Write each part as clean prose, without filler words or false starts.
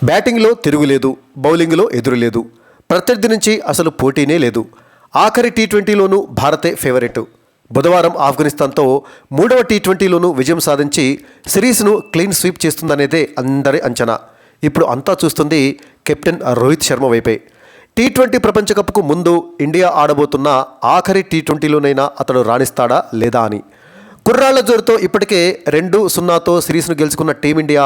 బ్యాటింగ్లో తిరుగులేదు, బౌలింగ్లో ఎదురులేదు. ప్రత్యర్థి నుంచి అసలు పోటీనే లేదు. ఆఖరి టీ20లోనూ భారతే ఫేవరెట్. బుధవారం ఆఫ్ఘనిస్తాన్తో మూడవ టీ20లోనూ విజయం సాధించి సిరీస్ను క్లీన్ స్వీప్ చేస్తుందనేదే అందరి అంచనా. ఇప్పుడు అంతా చూస్తుంది కెప్టెన్ రోహిత్ శర్మ వైపే. టీ20 ప్రపంచ కప్కు ముందు ఇండియా ఆడబోతున్న ఆఖరి టీ20లోనైనా అతడు రాణిస్తాడా లేదా అని. కుర్రాళ్ల జోరుతో ఇప్పటికే 2-0తో సిరీస్ను గెలుచుకున్న టీమిండియా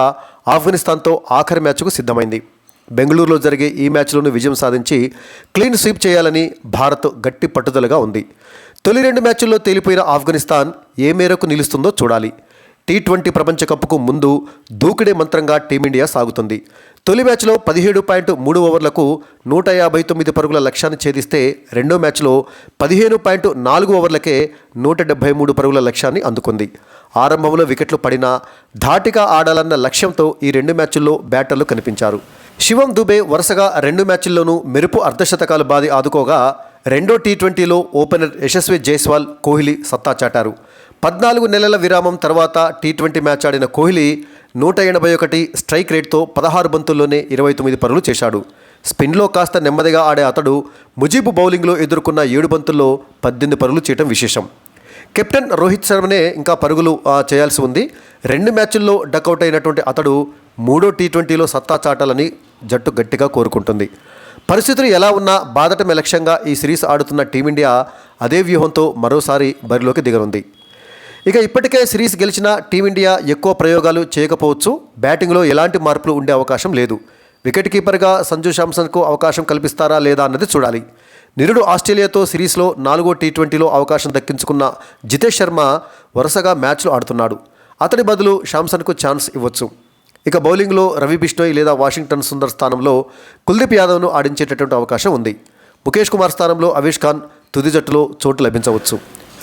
ఆఫ్ఘనిస్తాన్తో ఆఖరి మ్యాచ్కు సిద్ధమైంది. బెంగళూరులో జరిగే ఈ మ్యాచ్లోనూ విజయం సాధించి క్లీన్ స్వీప్ చేయాలని భారత్ గట్టి పట్టుదలగా ఉంది. తొలి 2 మ్యాచ్ల్లో తేలిపోయిన ఆఫ్ఘనిస్తాన్ ఏ మేరకు నిలుస్తుందో చూడాలి. టీ20 ప్రపంచ కప్కు ముందు దూకుడే మంత్రంగా టీమిండియా సాగుతుంది. తొలి మ్యాచ్లో 17.3 ఓవర్లకు 159 పరుగుల లక్ష్యాన్ని ఛేదిస్తే రెండో మ్యాచ్లో 15.4 ఓవర్లకే 173 పరుగుల లక్ష్యాన్ని అందుకుంది. ఆరంభంలో వికెట్లు పడినా ధాటిగా ఆడాలన్న లక్ష్యంతో ఈ 2 మ్యాచ్ల్లో బ్యాటర్లు కనిపించారు. శివం దుబే వరుసగా 2 మ్యాచ్ల్లోనూ మెరుపు అర్ధశతకాలు బాది ఆదుకోగా రెండో టీ20లో ఓపెనర్ యశస్వి జైస్వాల్, కోహ్లీ సత్తా చాటారు. 14 నెలల విరామం తర్వాత టీ20 మ్యాచ్ ఆడిన కోహ్లీ 181 స్ట్రైక్ రేట్తో 16 బంతుల్లోనే 29 పరుగులు చేశాడు. స్పిన్లో కాస్త నెమ్మదిగా ఆడే అతడు ముజీబ్ బౌలింగ్లో ఎదుర్కొన్న 7 బంతుల్లో 18 పరుగులు చేయడం విశేషం. కెప్టెన్ రోహిత్ శర్మనే ఇంకా పరుగులు చేయాల్సి ఉంది. 2 మ్యాచ్ల్లో డకౌట్ అయినటువంటి అతడు మూడో టీ20లో సత్తా చాటాలని జట్టు గట్టిగా కోరుకుంటుంది. పరిస్థితులు ఎలా ఉన్నా బాదటమే లక్ష్యంగా ఈ సిరీస్ ఆడుతున్న టీమిండియా అదే వ్యూహంతో మరోసారి బరిలోకి దిగనుంది. ఇక ఇప్పటికే సిరీస్ గెలిచిన టీమిండియా ఎక్కువ ప్రయోగాలు చేయకపోవచ్చు. బ్యాటింగ్లో ఎలాంటి మార్పులు ఉండే అవకాశం లేదు. వికెట్ కీపర్గా సంజు శాంసన్కు అవకాశం కల్పిస్తారా లేదా అన్నది చూడాలి. నిరుడు ఆస్ట్రేలియాతో సిరీస్లో 4వ టీ20లో అవకాశం దక్కించుకున్న జితేష్ శర్మ వరుసగా మ్యాచ్లు ఆడుతున్నాడు. అతడి బదులు శాంసన్కు ఛాన్స్ ఇవ్వచ్చు. ఇక బౌలింగ్లో రవి బిష్ణోయ్ లేదా వాషింగ్టన్ సుందర్ స్థానంలో కుల్దీప్ యాదవ్ను ఆడించేటటువంటి అవకాశం ఉంది. ముఖేష్ కుమార్ స్థానంలో అవేష్ ఖాన్ తుది జట్టులో చోటు లభించవచ్చు.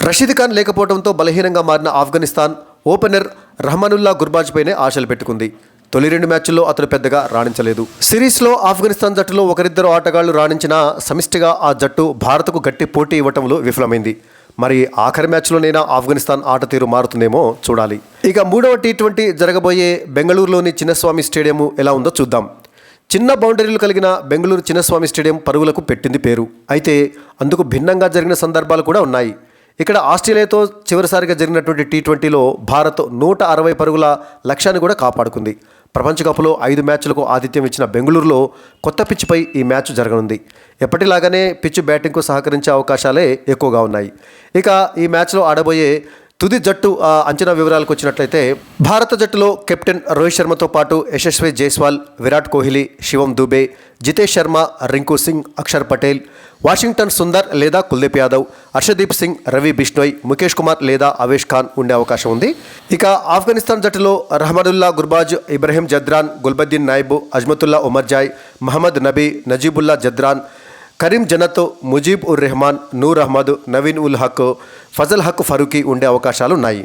రషీద్ ఖాన్ లేకపోవడంతో బలహీనంగా మారిన ఆఫ్ఘనిస్తాన్ ఓపెనర్ రహమానుల్లా గుర్బాజ్పైనే ఆశలు పెట్టుకుంది. తొలి 2 మ్యాచ్ల్లో అతడు పెద్దగా రాణించలేదు. సిరీస్లో ఆఫ్ఘనిస్తాన్ జట్టులో ఒకరిద్దరు ఆటగాళ్లు రాణించినా సమిష్టిగా ఆ జట్టు భారత్కు గట్టి పోటీ ఇవ్వటంలో విఫలమైంది. మరి ఆఖరి మ్యాచ్లోనైనా ఆఫ్ఘనిస్తాన్ ఆట తీరు మారుతుందేమో చూడాలి. ఇక మూడవ టీ20 జరగబోయే బెంగళూరులోని చిన్నస్వామి స్టేడియం ఎలా ఉందో చూద్దాం. చిన్న బౌండరీలు కలిగిన బెంగళూరు చిన్నస్వామి స్టేడియం పరుగులకు పెట్టింది పేరు. అయితే అందుకు భిన్నంగా జరిగిన సందర్భాలు కూడా ఉన్నాయి. ఇక్కడ ఆస్ట్రేలియాతో చివరిసారిగా జరిగినటువంటి టీ20లో భారత్ 160 పరుగుల లక్ష్యాన్ని కూడా కాపాడుకుంది. ప్రపంచ కప్లో 5 మ్యాచ్లకు ఆతిథ్యం ఇచ్చిన బెంగళూరులో కొత్త పిచ్పై ఈ మ్యాచ్ జరగనుంది. ఎప్పటిలాగానే పిచ్ బ్యాటింగ్కు సహకరించే అవకాశాలే ఎక్కువగా ఉన్నాయి. ఇక ఈ మ్యాచ్లో ఆడబోయే తుది జట్టు అంచనా వివరాలకు వచ్చినట్లయితే భారత జట్టులో కెప్టెన్ రోహిత్ శర్మతో పాటు యశస్వి జైస్వాల్, విరాట్ కోహ్లీ, శివం దుబే, జితేష్ శర్మ, రింకు సింగ్, అక్షర్ పటేల్, వాషింగ్టన్ సుందర్ లేదా కుల్దీప్ యాదవ్, హర్షదీప్ సింగ్, రవి బిష్ణోయ్, ముఖేష్ కుమార్ లేదా అవేష్ ఖాన్ ఉండే అవకాశం ఉంది. ఇక ఆఫ్ఘనిస్తాన్ జట్టులో రహమానుల్లా గుర్బాజ్, ఇబ్రహీం జద్రాన్, గుల్బద్దీన్ నాయిబ్, అజ్మతుల్లా ఉమర్జాయ్, మహమ్మద్ నబీ, నజీబుల్లా జద్రాన్, కరీం జనత్, ముజీబ్ ఉర్ రెహమాన్, నూర్ అహ్మద్, నవీన్ ఉల్ హక్, ఫజల్ హక్ ఫరూకీ ఉండే అవకాశాలు ఉన్నాయి.